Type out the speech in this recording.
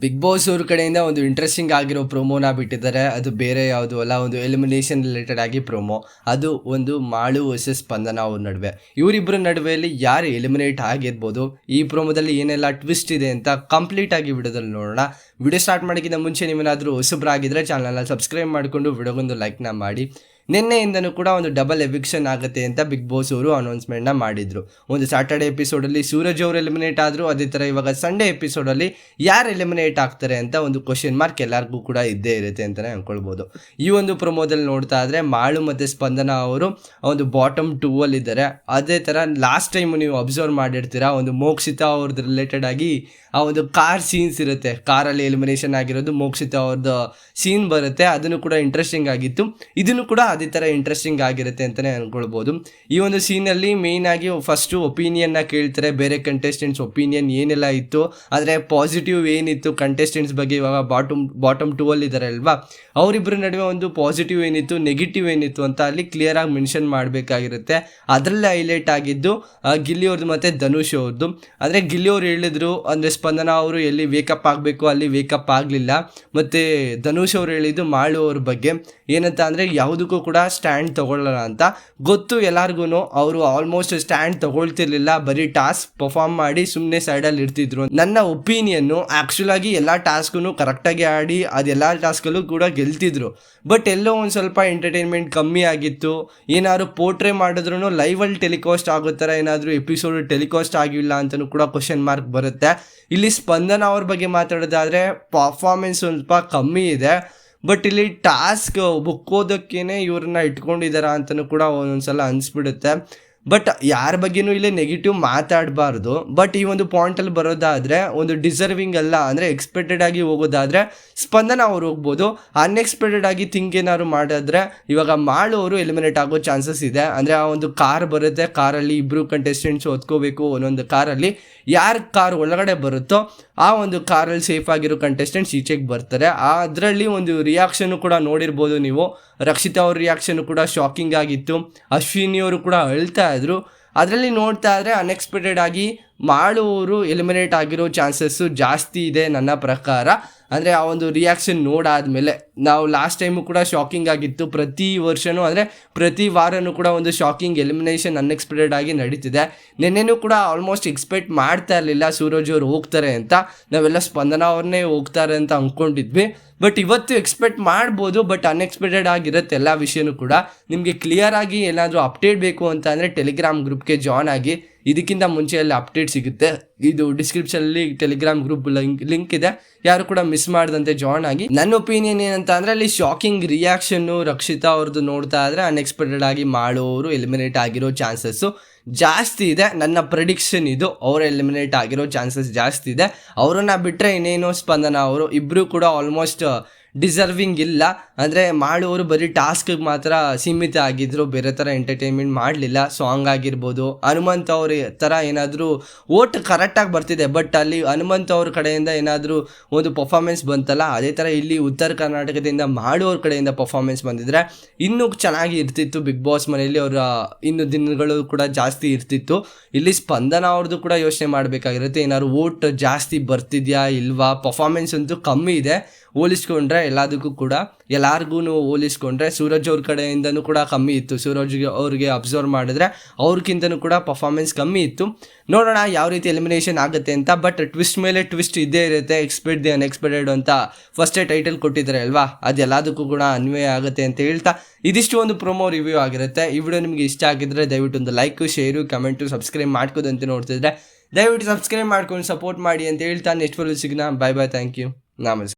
Big boss ಅವ್ರ ಕಡೆಯಿಂದ ಒಂದು ಇಂಟ್ರೆಸ್ಟಿಂಗ್ ಆಗಿರೋ ಪ್ರೊಮೋನ ಬಿಟ್ಟಿದ್ದಾರೆ. ಅದು ಬೇರೆ ಯಾವುದು ಅಲ್ಲ, ಒಂದು ಎಲಿಮಿನೇಷನ್ ರಿಲೇಟೆಡ್ ಆಗಿ ಪ್ರೊಮೋ. ಅದು ಒಂದು ಮಾಳು ವರ್ಸಸ್ ಸ್ಪಂದನ ಅವ್ರ ನಡುವೆ. ಇವರಿಬ್ಬರ ನಡುವೆಯಲ್ಲಿ ಯಾರು ಎಲಿಮಿನೇಟ್ ಆಗಿರ್ಬೋದು, ಈ ಪ್ರೊಮೋದಲ್ಲಿ ಏನೆಲ್ಲ ಟ್ವಿಸ್ಟ್ ಇದೆ ಅಂತ ಕಂಪ್ಲೀಟ್ ಆಗಿ ವಿಡಿಯೋದಲ್ಲಿ ನೋಡೋಣ. ವಿಡಿಯೋ ಸ್ಟಾರ್ಟ್ ಮಾಡೋಕ್ಕಿಂತ ಮುಂಚೆ ನೀವೇನಾದರೂ ಹೊಸಬ್ರಾಗಿದ್ದರೆ ಚಾನಲ್ನ ಸಬ್ಸ್ಕ್ರೈಬ್ ಮಾಡಿಕೊಂಡು ವಿಡಿಯೋಗೊಂದು ಲೈಕ್ನ ಮಾಡಿ. ನಿನ್ನೆಯಿಂದನೂ ಕೂಡ ಒಂದು ಡಬಲ್ ಎವಿಕ್ಷನ್ ಆಗುತ್ತೆ ಅಂತ ಬಿಗ್ ಬಾಸ್ ಅವರು ಅನೌನ್ಸ್ಮೆಂಟ್ನ ಮಾಡಿದರು. ಒಂದು ಸ್ಯಾಟರ್ಡೆ ಎಪಿಸೋಡಲ್ಲಿ ಸೂರಜ್ ಅವರು ಎಲಿಮಿನೇಟ್ ಆದರು. ಅದೇ ಥರ ಇವಾಗ ಸಂಡೇ ಎಪಿಸೋಡಲ್ಲಿ ಯಾರು ಎಲಿಮಿನೇಟ್ ಆಗ್ತಾರೆ ಅಂತ ಒಂದು ಕ್ವಶನ್ ಮಾರ್ಕ್ ಎಲ್ಲರಿಗೂ ಕೂಡ ಇದ್ದೇ ಇರುತ್ತೆ ಅಂತಲೇ ಅಂದ್ಕೊಳ್ಬೋದು. ಈ ಒಂದು ಪ್ರೊಮೋದಲ್ಲಿ ನೋಡ್ತಾ ಇದ್ರೆ ಮಾಳು ಮತ್ತು ಸ್ಪಂದನ ಅವರು ಒಂದು ಬಾಟಮ್ 2 ಅಲ್ಲಿದ್ದಾರೆ. ಅದೇ ಥರ ಲಾಸ್ಟ್ ಟೈಮ್ ನೀವು ಅಬ್ಸರ್ವ್ ಮಾಡಿರ್ತೀರಾ, ಒಂದು ಮೋಕ್ಷಿತಾ ಅವ್ರದ್ದು ರಿಲೇಟೆಡ್ ಆಗಿ ಆ ಒಂದು ಕಾರ್ ಸೀನ್ಸ್ ಇರುತ್ತೆ. ಕಾರಲ್ಲಿ ಎಲಿಮಿನೇಷನ್ ಆಗಿರೋದು ಮೋಕ್ಷಿತಾ ಅವ್ರದ್ದು ಸೀನ್ ಬರುತ್ತೆ. ಅದನ್ನು ಕೂಡ ಇಂಟ್ರೆಸ್ಟಿಂಗ್ ಆಗಿತ್ತು. ಇದನ್ನು ಕೂಡ ಅದೇ ಥರ ಇಂಟ್ರೆಸ್ಟಿಂಗ್ ಆಗಿರುತ್ತೆ ಅಂತಲೇ ಅಂದ್ಕೊಳ್ಬೋದು. ಈ ಒಂದು ಸೀನಲ್ಲಿ ಮೇಯ್ನಾಗಿ ಫಸ್ಟು ಒಪಿನಿಯನ್ನ ಕೇಳ್ತಾರೆ, ಬೇರೆ ಕಂಟೆಸ್ಟೆಂಟ್ಸ್ ಒಪಿನಿಯನ್ ಏನೆಲ್ಲ ಇತ್ತು, ಆದರೆ ಪಾಸಿಟಿವ್ ಏನಿತ್ತು ಕಂಟೆಸ್ಟೆಂಟ್ಸ್ ಬಗ್ಗೆ. ಇವಾಗ ಬಾಟಮ್ 2 ಅಲ್ಲಿದ್ದಾರೆ ಅಲ್ವಾ, ಅವರಿಬ್ಬರ ನಡುವೆ ಒಂದು ಪಾಸಿಟಿವ್ ಏನಿತ್ತು, ನೆಗೆಟಿವ್ ಏನಿತ್ತು ಅಂತ ಅಲ್ಲಿ ಕ್ಲಿಯರಾಗಿ ಮೆನ್ಷನ್ ಮಾಡಬೇಕಾಗಿರುತ್ತೆ. ಅದರಲ್ಲೇ ಹೈಲೈಟ್ ಆಗಿದ್ದು ಗಿಲ್ಲಿ ಅವ್ರದ್ದು ಮತ್ತು ಧನುಷ್ ಅವ್ರದ್ದು. ಅಂದರೆ ಗಿಲ್ಲಿ ಅವ್ರು ಹೇಳಿದ್ರು, ಅಂದರೆ ಸ್ಪಂದನ ಅವರು ಎಲ್ಲಿ ವೇಕಪ್ ಆಗಬೇಕು ಅಲ್ಲಿ ವೇಕಪ್ ಆಗಲಿಲ್ಲ. ಮತ್ತು ಧನುಷ್ ಅವರು ಹೇಳಿದ್ದು ಮಾಳು ಅವ್ರ ಬಗ್ಗೆ ಏನಂತ ಅಂದರೆ ಯಾವುದಕ್ಕೂ ಕೂಡ ಸ್ಟ್ಯಾಂಡ್ ತೊಗೊಳ್ಳಲ್ಲ ಅಂತ ಗೊತ್ತು ಎಲ್ಲರಿಗೂ. ಅವರು ಆಲ್ಮೋಸ್ಟ್ ಸ್ಟ್ಯಾಂಡ್ ತೊಗೊಳ್ತಿರ್ಲಿಲ್ಲ, ಬರೀ ಟಾಸ್ಕ್ ಪರ್ಫಾರ್ಮ್ ಮಾಡಿ ಸುಮ್ಮನೆ ಸೈಡಲ್ಲಿ ಇರ್ತಿದ್ರು. ನನ್ನ ಒಪಿನಿಯನ್ನು ಆ್ಯಕ್ಚುಲಾಗಿ ಎಲ್ಲ ಟಾಸ್ಕೂ ಕರೆಕ್ಟಾಗಿ ಆಡಿ ಅದೆಲ್ಲ ಟಾಸ್ಕಲ್ಲೂ ಕೂಡ ಗೆಲ್ತಿದ್ರು. ಬಟ್ ಎಲ್ಲೋ ಒಂದು ಸ್ವಲ್ಪ ಎಂಟರ್ಟೈನ್ಮೆಂಟ್ ಕಮ್ಮಿ ಆಗಿತ್ತು. ಏನಾದ್ರು ಪೋರ್ಟ್ರೇ ಮಾಡಿದ್ರು ಲೈವಲ್ಲಿ ಟೆಲಿಕಾಸ್ಟ್ ಆಗೋ ಥರ ಏನಾದರೂ ಎಪಿಸೋಡ್ ಟೆಲಿಕಾಸ್ಟ್ ಆಗಿಲ್ಲ ಅಂತಲೂ ಕೂಡ ಕ್ವಶನ್ ಮಾರ್ಕ್ ಬರುತ್ತೆ. ಇಲ್ಲಿ ಸ್ಪಂದನ ಅವ್ರ ಬಗ್ಗೆ ಮಾತಾಡೋದಾದರೆ ಪರ್ಫಾರ್ಮೆನ್ಸ್ ಸ್ವಲ್ಪ ಕಮ್ಮಿ ಇದೆ. ಬಟ್ ಇಲ್ಲಿ ಟಾಸ್ಕ್ ಬುಕ್ಕೋದಕ್ಕೇ ಇವ್ರನ್ನ ಇಟ್ಕೊಂಡಿದ್ದಾರಾ ಅಂತಲೂ ಕೂಡ ಒಂದೊಂದ್ಸಲ ಅನಿಸ್ಬಿಡುತ್ತೆ. ಬಟ್ ಯಾರ ಬಗ್ಗೆನೂ ಇಲ್ಲಿ ನೆಗೆಟಿವ್ ಮಾತಾಡಬಾರ್ದು. ಬಟ್ ಈ ಒಂದು ಪಾಯಿಂಟಲ್ಲಿ ಬರೋದಾದರೆ ಒಂದು ಡಿಸರ್ವಿಂಗ್ ಅಲ್ಲ, ಅಂದರೆ ಎಕ್ಸ್ಪೆಕ್ಟೆಡ್ ಆಗಿ ಹೋಗೋದಾದರೆ ಸ್ಪಂದನ ಅವ್ರು ಹೋಗ್ಬೋದು. ಅನ್ಎಕ್ಸ್ಪೆಕ್ಟೆಡ್ ಆಗಿ ಥಿಂಕ್ ಏನಾದ್ರು ಮಾಡಿದ್ರೆ ಇವಾಗ ಮಾಳು ಅವರು ಎಲಿಮಿನೇಟ್ ಆಗೋ ಚಾನ್ಸಸ್ ಇದೆ. ಅಂದರೆ ಆ ಒಂದು ಕಾರ್ ಬರುತ್ತೆ, ಕಾರಲ್ಲಿ ಇಬ್ಬರು ಕಂಟೆಸ್ಟೆಂಟ್ಸ್ ಹೊತ್ಕೋಬೇಕು. ಒಂದೊಂದು ಕಾರಲ್ಲಿ ಯಾರ ಕಾರ್ ಒಳಗಡೆ ಬರುತ್ತೋ ಆ ಒಂದು ಕಾರಲ್ಲಿ ಸೇಫ್ ಆಗಿರೋ ಕಂಟೆಸ್ಟೆಂಟ್ಸ್ ಈಚೆಗೆ ಬರ್ತಾರೆ. ಅದರಲ್ಲಿ ಒಂದು ರಿಯಾಕ್ಷನ್ನು ಕೂಡ ನೋಡಿರ್ಬೋದು ನೀವು. ರಕ್ಷಿತಾ ಅವ್ರ ರಿಯಾಕ್ಷನ್ನು ಕೂಡ ಶಾಕಿಂಗ್ ಆಗಿತ್ತು. ಅಶ್ವಿನಿ ಅವರು ಕೂಡ ಅಳ್ತಾ ಇದ್ರು. ಅದರಲ್ಲಿ ನೋಡ್ತಾ ಇದ್ರೆ ಅನ್ಎಕ್ಸ್ಪೆಕ್ಟೆಡ್ ಆಗಿ ಮಾಳು ಅವರು ಎಲಿಮಿನೇಟ್ ಆಗಿರೋ ಚಾನ್ಸಸ್ಸು ಜಾಸ್ತಿ ಇದೆ ನನ್ನ ಪ್ರಕಾರ. ಅಂದರೆ ಆ ಒಂದು ರಿಯಾಕ್ಷನ್ ನೋಡಾದಮೇಲೆ ನಾವು ಲಾಸ್ಟ್ ಟೈಮು ಕೂಡ ಶಾಕಿಂಗ್ ಆಗಿತ್ತು. ಪ್ರತಿ ವರ್ಷವೂ ಅಂದರೆ ಪ್ರತಿ ವಾರನೂ ಕೂಡ ಒಂದು ಶಾಕಿಂಗ್ ಎಲಿಮಿನೇಷನ್ ಅನ್ಎಕ್ಸ್ಪೆಕ್ಟೆಡ್ ಆಗಿ ನಡೀತಿದೆ. ನಿನ್ನೆನೂ ಕೂಡ ಆಲ್ಮೋಸ್ಟ್ ಎಕ್ಸ್ಪೆಕ್ಟ್ ಮಾಡ್ತಾ ಇರಲಿಲ್ಲ ಸೂರಜ್ ಅವರು ಹೋಗ್ತಾರೆ ಅಂತ. ನಾವೆಲ್ಲ ಸ್ಪಂದನ ಅವ್ರನ್ನೇ ಹೋಗ್ತಾರೆ ಅಂತ ಅಂದ್ಕೊಂಡಿದ್ವಿ. ಬಟ್ ಇವತ್ತು ಎಕ್ಸ್ಪೆಕ್ಟ್ ಮಾಡ್ಬೋದು, ಬಟ್ ಅನ್ಎಕ್ಸ್ಪೆಕ್ಟೆಡ್ ಆಗಿರುತ್ತೆ ಎಲ್ಲ ವಿಷಯನೂ ಕೂಡ. ನಿಮಗೆ ಕ್ಲಿಯರ್ ಆಗಿ ಏನಾದರೂ ಅಪ್ಡೇಟ್ ಬೇಕು ಅಂತ ಅಂದರೆ ಟೆಲಿಗ್ರಾಮ್ ಗ್ರೂಪ್ಗೆ ಜಾಯ್ನ್ ಆಗಿ. ಇದಕ್ಕಿಂತ ಮುಂಚೆ ಎಲ್ಲ ಅಪ್ಡೇಟ್ ಸಿಗುತ್ತೆ. ಇದು ಡಿಸ್ಕ್ರಿಪ್ಷನಲ್ಲಿ ಟೆಲಿಗ್ರಾಮ್ ಗ್ರೂಪ್ ಲಿಂಕ್ ಇದೆ, ಯಾರು ಕೂಡ ಮಿಸ್ ಮಾಡದಂತೆ ಜಾಯ್ನ್ ಆಗಿ. ನನ್ನ ಒಪಿನಿಯನ್ ಏನಂತ ಅಂದರೆ ಅಲ್ಲಿ ಶಾಕಿಂಗ್ ರಿಯಾಕ್ಷನ್ನು ರಕ್ಷಿತಾ ಅವ್ರದ್ದು ನೋಡ್ತಾ ಇದ್ರೆ ಅನ್ಎಕ್ಸ್ಪೆಕ್ಟೆಡ್ ಆಗಿ ಮಾಡೋರು ಎಲಿಮಿನೇಟ್ ಆಗಿರೋ ಚಾನ್ಸಸ್ಸು ಜಾಸ್ತಿ ಇದೆ. ನನ್ನ ಪ್ರೆಡಿಕ್ಷನ್ ಇದು, ಅವರು ಎಲಿಮಿನೇಟ್ ಆಗಿರೋ ಚಾನ್ಸಸ್ ಜಾಸ್ತಿ ಇದೆ. ಅವರನ್ನು ಬಿಟ್ಟರೆ ಇನ್ನೇನು ಸ್ಪಂದನ ಅವರು ಇಬ್ಬರು ಕೂಡ ಆಲ್ಮೋಸ್ಟ್ ಡಿಸರ್ವಿಂಗ್ ಇಲ್ಲ. ಅಂದರೆ ಮಾಡೋರು ಬರೀ ಟಾಸ್ಕಿಗೆ ಮಾತ್ರ ಸೀಮಿತ ಆಗಿದ್ದರು, ಬೇರೆ ಥರ ಎಂಟರ್ಟೈನ್ಮೆಂಟ್ ಮಾಡಲಿಲ್ಲ. ಸಾಂಗ್ ಆಗಿರ್ಬೋದು, ಹನುಮಂತ್ ಅವ್ರ ಥರ ಏನಾದರೂ ಓಟ್ ಕರೆಕ್ಟಾಗಿ ಬರ್ತಿದೆ. ಬಟ್ ಅಲ್ಲಿ ಹನುಮಂತ್ ಅವ್ರ ಕಡೆಯಿಂದ ಏನಾದರೂ ಒಂದು ಪರ್ಫಾರ್ಮೆನ್ಸ್ ಬಂತಲ್ಲ, ಅದೇ ಥರ ಇಲ್ಲಿ ಉತ್ತರ ಕರ್ನಾಟಕದಿಂದ ಮಾಡೋರ ಕಡೆಯಿಂದ ಪರ್ಫಾರ್ಮೆನ್ಸ್ ಬಂದಿದ್ರೆ ಇನ್ನೂ ಚೆನ್ನಾಗಿ ಇರ್ತಿತ್ತು. ಬಿಗ್ ಬಾಸ್ ಮನೆಯಲ್ಲಿ ಅವರ ಇನ್ನು ದಿನಗಳು ಕೂಡ ಜಾಸ್ತಿ ಇರ್ತಿತ್ತು. ಇಲ್ಲಿ ಸ್ಪಂದನ ಅವ್ರದ್ದು ಕೂಡ ಯೋಚನೆ ಮಾಡಬೇಕಾಗಿರುತ್ತೆ, ಏನಾದ್ರು ಓಟ್ ಜಾಸ್ತಿ ಬರ್ತಿದೆಯಾ ಇಲ್ವಾ. ಪರ್ಫಾರ್ಮೆನ್ಸ್ ಅಂತೂ ಕಮ್ಮಿ ಇದೆ ಹೋಲಿಸ್ಕೊಂಡ್ರೆ ಎಲ್ಲದಕ್ಕೂ ಕೂಡ. ಎಲ್ಲರಿಗೂ ಹೋಲಿಸ್ಕೊಂಡ್ರೆ ಸೂರಜ್ ಅವ್ರ ಕಡೆಯಿಂದನೂ ಕೂಡ ಕಮ್ಮಿ ಇತ್ತು. ಸೂರಜ್ಗೆ ಅವ್ರಿಗೆ ಅಬ್ಸರ್ವ್ ಮಾಡಿದ್ರೆ ಅವ್ರಿಗಿಂತನೂ ಕೂಡ ಪರ್ಫಾರ್ಮೆನ್ಸ್ ಕಮ್ಮಿ ಇತ್ತು. ನೋಡೋಣ ಯಾವ ರೀತಿ ಎಲಿಮಿನೇಷನ್ ಆಗುತ್ತೆ ಅಂತ. ಬಟ್ ಟ್ವಿಸ್ಟ್ ಮೇಲೆ ಟ್ವಿಸ್ಟ್ ಇದ್ದೇ ಇರುತ್ತೆ. ಎಕ್ಸ್ಪೆಕ್ಟ್ ದಿ ಅನ್ಎಕ್ಸ್ಪೆಕ್ಟೆಡ್ ಅಂತ ಫಸ್ಟೇ ಟೈಟಲ್ ಕೊಟ್ಟಿದ್ದಾರೆ ಅಲ್ವಾ, ಅದೆಲ್ಲದಕ್ಕೂ ಕೂಡ ಅನ್ವಯ ಆಗುತ್ತೆ ಅಂತ ಹೇಳ್ತಾ ಇದಿಷ್ಟು ಒಂದು ಪ್ರೊಮೋ ರಿವ್ಯೂ ಆಗಿರುತ್ತೆ. ಈ ವಿಡಿಯೋ ನಿಮಗೆ ಇಷ್ಟ ಆಗಿದ್ರೆ ದಯವಿಟ್ಟು ಒಂದು ಲೈಕು, ಶೇರು, ಕಮೆಂಟು, ಸಬ್ಸ್ಕ್ರೈಬ್ ಮಾಡ್ಕೋದಂತ ನೋಡ್ತಿದ್ರೆ ದಯವಿಟ್ಟು ಸಬ್ಸ್ಕ್ರೈಬ್ ಮಾಡ್ಕೊಂಡು ಸಪೋರ್ಟ್ ಮಾಡಿ ಅಂತ ಹೇಳ್ತಾ ನೆಕ್ಸ್ಟ್ ವಿಡಿಯೋ ಸಿಗೋಣ. ಬೈ ಬೈ, ಥ್ಯಾಂಕ್ ಯು, ನಮಸ್ಕಾರ.